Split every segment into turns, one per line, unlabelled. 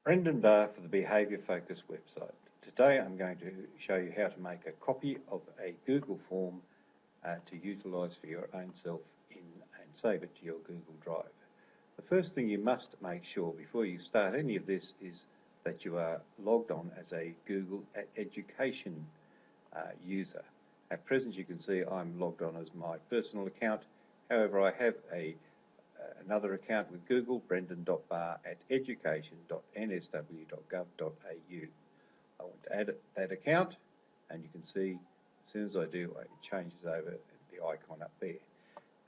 Brendan Barr for the Behaviour Focus website. Today I'm going to show you how to make a copy of a Google form to utilise for your own self and save it to your Google Drive. The first thing you must make sure before you start any of this is that you are logged on as a Google Education user. At present you can see I'm logged on as my personal account. However, I have another account with Google, brendan.barr@education.nsw.gov.au. I want to add that account, and you can see as soon as I do, it changes over the icon up there.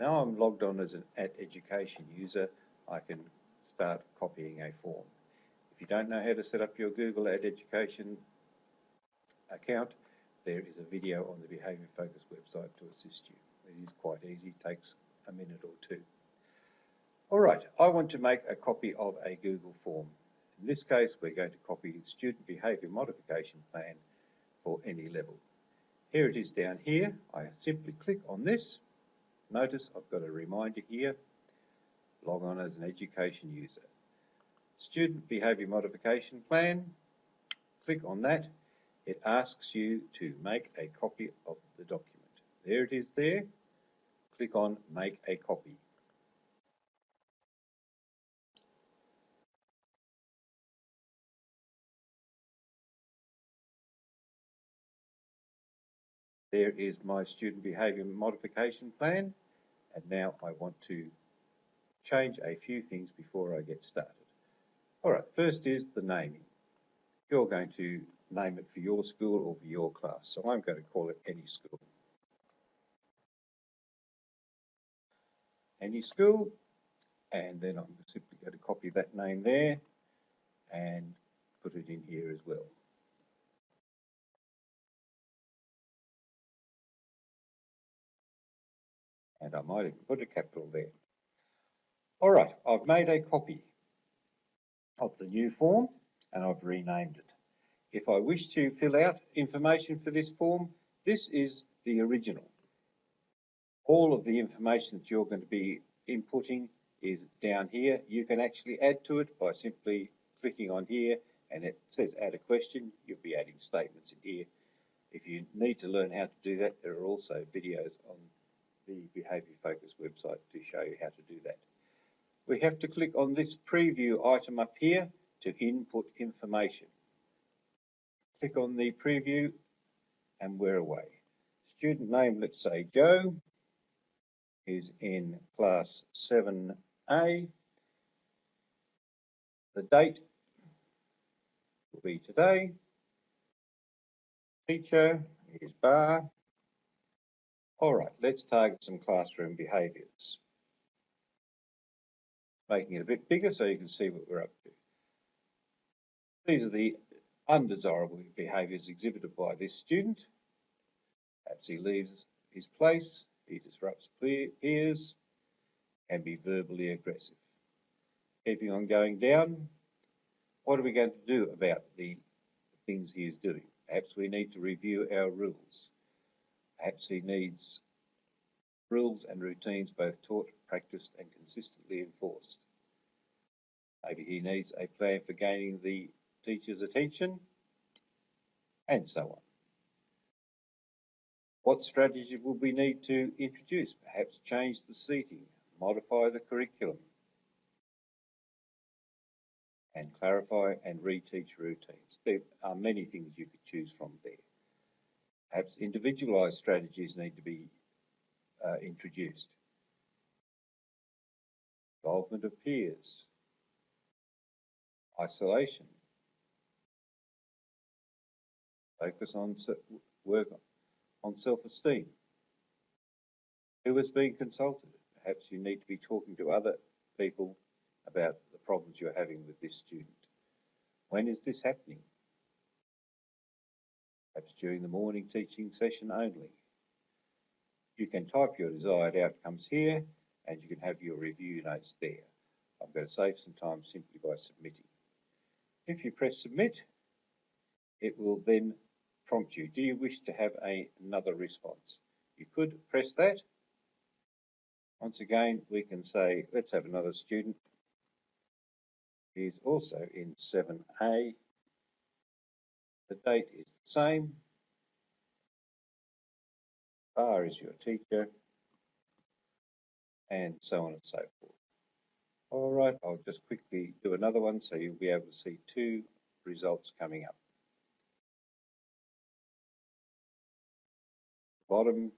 Now I'm logged on as an @education user, I can start copying a form. If you don't know how to set up your Google @education account, there is a video on the Behaviour Focus website to assist you. It is quite easy, takes a minute or two. Alright, I want to make a copy of a Google form. In this case, we're going to copy the Student Behaviour Modification Plan for any level. Here it is down here. I simply click on this. Notice I've got a reminder here. Log on as an education user. Student Behaviour Modification Plan. Click on that. It asks you to make a copy of the document. There it is there. Click on Make a Copy. There is my Student Behaviour Modification Plan, and now I want to change a few things before I get started. Alright, first is the naming. You're going to name it for your school or for your class, so I'm going to call it Any School. Any School, and then I'm simply going to copy that name there and put it in here as well. And I might even put a capital there. Alright, I've made a copy of the new form and I've renamed it. If I wish to fill out information for this form, this is the original. All of the information that you're going to be inputting is down here. You can actually add to it by simply clicking on here, and it says add a question. You'll be adding statements in here. If you need to learn how to do that, there are also videos on the Behaviour Focus website to show you how to do that. We have to click on this preview item up here to input information. Click on the preview and we're away. Student name, let's say Joe, is in class 7A. The date will be today. Teacher is Barr. Alright, let's target some classroom behaviours. Making it a bit bigger so you can see what we're up to. These are the undesirable behaviours exhibited by this student. Perhaps he leaves his place, he disrupts peers, can be verbally aggressive. Keeping on going down, what are we going to do about the things he is doing? Perhaps we need to review our rules. Perhaps he needs rules and routines both taught, practiced and consistently enforced. Maybe he needs a plan for gaining the teacher's attention, and so on. What strategy would we need to introduce? Perhaps change the seating, modify the curriculum, and clarify and reteach routines. There are many things you could choose from there. Perhaps individualised strategies need to be introduced. Involvement of peers, isolation, focus on work on self-esteem. Who is being consulted? Perhaps you need to be talking to other people about the problems you're having with this student. When is this happening? Perhaps during the morning teaching session only. You can type your desired outcomes here and you can have your review notes there. I'm going to save some time simply by submitting. If you press submit, it will then prompt you. Do you wish to have another response? You could press that. Once again, we can say, let's have another student. is also in 7A. The date is the same. R is your teacher, and so on and so forth. All right, I'll just quickly do another one so you'll be able to see two results coming up. Bottom.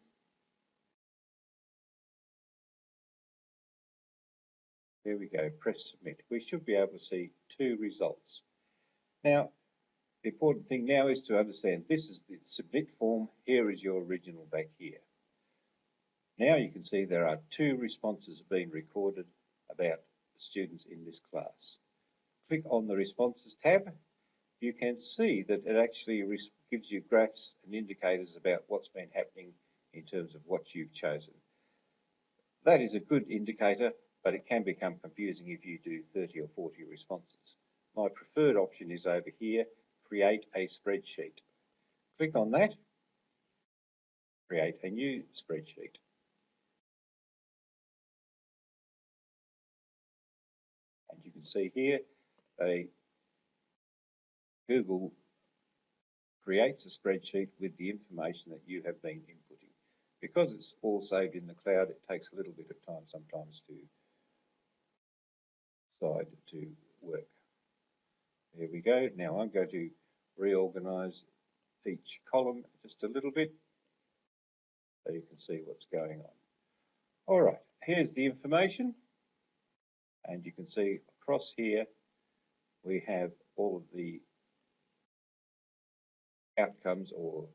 There we go, press submit. We should be able to see two results. Now, the important thing now is to understand this is the submit form. Here is your original back here. Now you can see there are two responses being recorded about the students in this class. Click on the responses tab. You can see that it actually gives you graphs and indicators about what's been happening in terms of what you've chosen. That is a good indicator, but it can become confusing if you do 30 or 40 responses. My preferred option is over here, create a spreadsheet. Click on that, create a new spreadsheet. And you can see here, Google creates a spreadsheet with the information that you have been inputting. Because it's all saved in the cloud, it takes a little bit of time sometimes to decide to work. There we go. Now I'm going to reorganize each column just a little bit so you can see what's going on. All right, here's the information, and you can see across here we have all of the outcomes or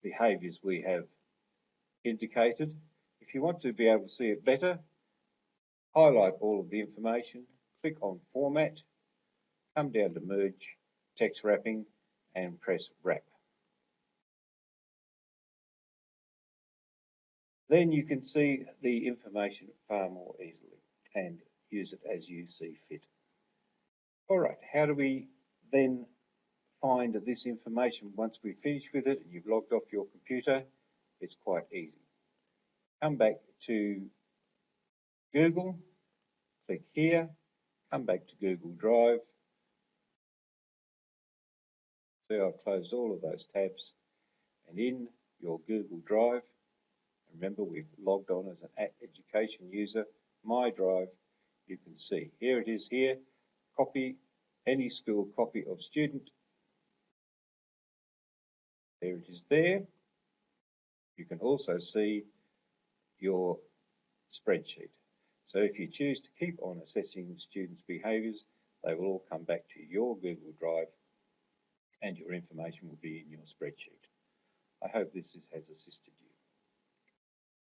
behaviours we have indicated. If you want to be able to see it better, highlight all of the information, click on Format, come down to Merge, Text Wrapping, and press Wrap. Then you can see the information far more easily and use it as you see fit. All right, how do we then find this information once we finish with it and you've logged off your computer? It's quite easy. Come back to Google, click here, come back to Google Drive. See, I've closed all of those tabs, and in your Google Drive, remember we've logged on as an @education user, My Drive, you can see, here it is here, copy, any school copy of student. There it is there. You can also see your spreadsheet. So if you choose to keep on assessing students' behaviours, they will all come back to your Google Drive and your information will be in your spreadsheet. I hope this has assisted you.